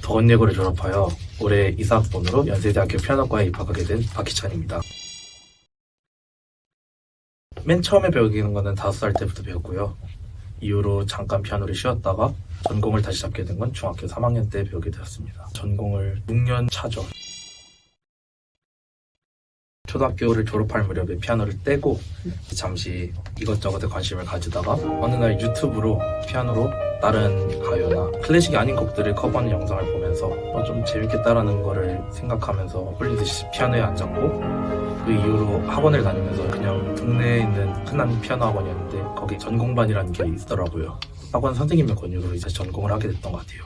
덕원예고를 졸업하여 올해 이사학번으로 연세대학교 피아노과에 입학하게 된 박희찬입니다. 맨 처음에 배우는 거는 5살 때부터 배웠고요. 이후로 잠깐 피아노를 쉬었다가 전공을 다시 잡게 된 건 중학교 3학년 때 배우게 되었습니다. 전공을 6년 차죠. 초등학교를 졸업할 무렵에 피아노를 떼고 잠시 이것저것에 관심을 가지다가 어느 날 유튜브로 피아노로 다른 가요나 클래식이 아닌 곡들을 커버하는 영상을 보면서 좀 재밌겠다라는 거를 생각하면서 홀리듯이 피아노에 앉았고, 그 이후로 학원을 다니면서 그냥 동네에 있는 흔한 피아노 학원이었는데 거기 전공반이라는 게 있더라고요. 학원 선생님의 권유로 이제 전공을 하게 됐던 것 같아요.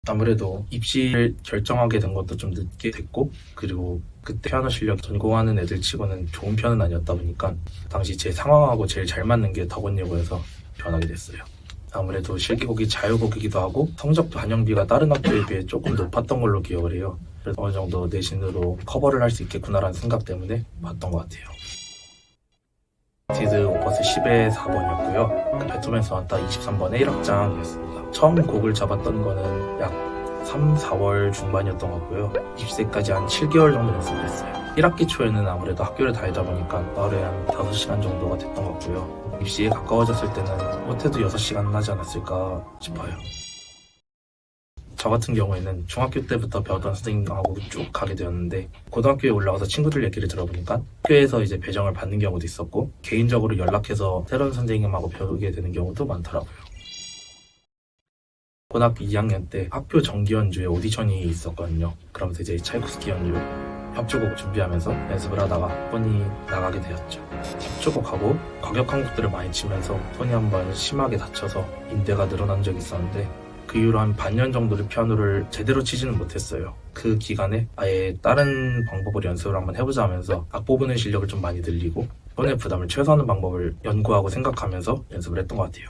아무래도 입시를 결정하게 된 것도 좀 늦게 됐고, 그리고 그때 피아노 실력 전공하는 애들 치고는 좋은 편은 아니었다 보니까 당시 제 상황하고 제일 잘 맞는 게 덕원예고여서 변하게 됐어요. 아무래도 실기곡이 자유곡이기도 하고 성적도 반영비가 다른 학교에 비해 조금 높았던 걸로 기억을 해요. 그래서 어느 정도 내신으로 커버를 할 수 있겠구나라는 생각 때문에 봤던 것 같아요. 디드 오퍼스 10의 4번이었고요. 베토벤 소나타 23번의 1악장이었습니다. 처음 곡을 잡았던 거는 약 3, 4월 중반이었던 것 같고요. 입시까지 한 7개월 정도 연습을 했어요. 1학기 초에는 아무래도 학교를 다니다 보니까 하루에 한 5시간 정도가 됐던 것 같고요. 입시에 가까워졌을 때는 못해도 6시간은 하지 않았을까 싶어요. 저 같은 경우에는 중학교 때부터 배웠던 선생님하고 쭉 가게 되었는데, 고등학교에 올라가서 친구들 얘기를 들어보니까 학교에서 이제 배정을 받는 경우도 있었고 개인적으로 연락해서 새로운 선생님하고 배우게 되는 경우도 많더라고요. 고등학교 2학년 때 학교 정기 연주에 오디션이 있었거든요. 그러면서 이제 차이코스키 연주 협주곡 준비하면서 연습을 하다가 손이 나가게 되었죠. 협주곡하고 과격한 곡들을 많이 치면서 손이 한번 심하게 다쳐서 인대가 늘어난 적이 있었는데, 그 이후로 한 반년 정도를 피아노를 제대로 치지는 못했어요. 그 기간에 아예 다른 방법으로 연습을 한번 해보자 하면서 악보 보는 실력을 좀 많이 늘리고 손의 부담을 최소화하는 방법을 연구하고 생각하면서 연습을 했던 것 같아요.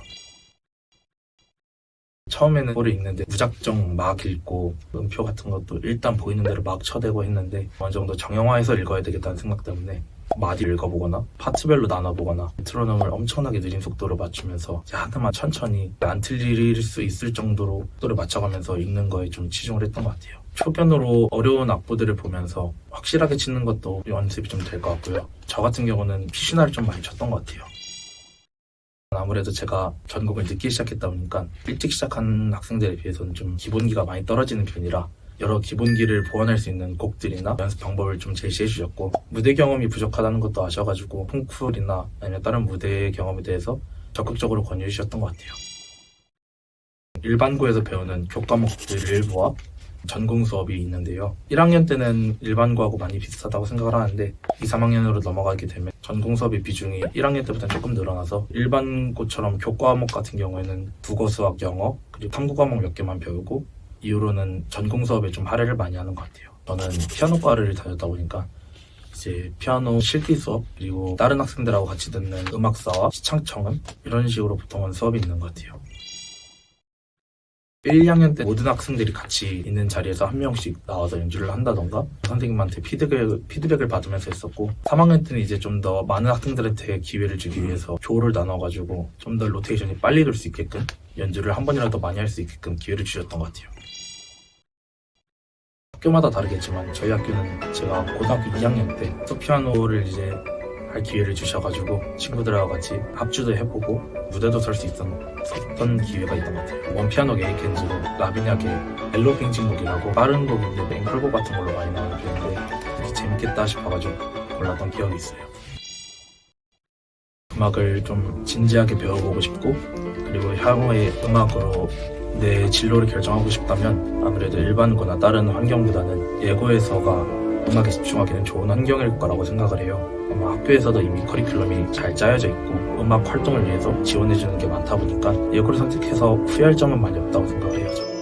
처음에는 곡을 읽는데 무작정 막 읽고 음표 같은 것도 일단 보이는 대로 막 쳐대고 했는데 어느 정도 정형화해서 읽어야 되겠다는 생각 때문에 마디 읽어보거나 파트별로 나눠보거나 메트로놈을 엄청나게 느린 속도로 맞추면서 하나만 천천히 안 틀릴 수 있을 정도로 속도를 맞춰가면서 읽는 거에 좀 치중을 했던 것 같아요. 초변으로 어려운 악보들을 보면서 확실하게 치는 것도 연습이 좀 될 것 같고요. 저 같은 경우는 피시나를 좀 많이 쳤던 것 같아요. 아무래도 제가 전공을 늦게 시작했다 보니까 일찍 시작한 학생들에 비해서는 좀 기본기가 많이 떨어지는 편이라 여러 기본기를 보완할 수 있는 곡들이나 연습 방법을 좀 제시해 주셨고, 무대 경험이 부족하다는 것도 아셔가지고 콩쿠르나 아니면 다른 무대 경험에 대해서 적극적으로 권유해 주셨던 것 같아요. 일반고에서 배우는 교과목들 일부와 전공 수업이 있는데요. 1학년 때는 일반고하고 많이 비슷하다고 생각을 하는데 2, 3학년으로 넘어가게 되면 전공 수업의 비중이 1학년 때보다는 조금 늘어나서 일반고처럼 교과목 같은 경우에는 국어, 수학, 영어 그리고 탐구 과목 몇 개만 배우고 이후로는 전공 수업에 좀 할애를 많이 하는 것 같아요. 저는 피아노과를 다녔다 보니까 이제 피아노 실기 수업 그리고 다른 학생들하고 같이 듣는 음악사와 시창청음 이런 식으로 보통은 수업이 있는 것 같아요. 1, 2학년 때 모든 학생들이 같이 있는 자리에서 한 명씩 나와서 연주를 한다던가 선생님한테 피드백을 받으면서 했었고, 3학년 때는 이제 좀 더 많은 학생들한테 기회를 주기 위해서 조를 나눠가지고 좀 더 로테이션이 빨리 돌 수 있게끔 연주를 한 번이라도 많이 할 수 있게끔 기회를 주셨던 것 같아요. 학교마다 다르겠지만 저희 학교는 제가 고등학교 2학년 때 소피아노를 이제 할 기회를 주셔가지고 친구들하고 같이 합주도 해보고 무대도 설 수 있었던 기회가 있던 것 같아요. 원피아노 게이켄즈로 라비냐의 멜로 빙진곡이라고 빠른 곡인데 앵콜곡 같은 걸로 많이 나오는 편인데 재밌겠다 싶어가지고 골랐던 기억이 있어요. 음악을 좀 진지하게 배워보고 싶고, 그리고 향후에 음악으로 내 진로를 결정하고 싶다면 아무래도 일반고나 다른 환경보다는 예고에서가 음악에 집중하기는 좋은 환경일 거라고 생각을 해요. 아마 학교에서도 이미 커리큘럼이 잘 짜여져 있고 음악 활동을 위해서 지원해주는 게 많다 보니까 예고를 선택해서 후회할 점은 많이 없다고 생각을 해요.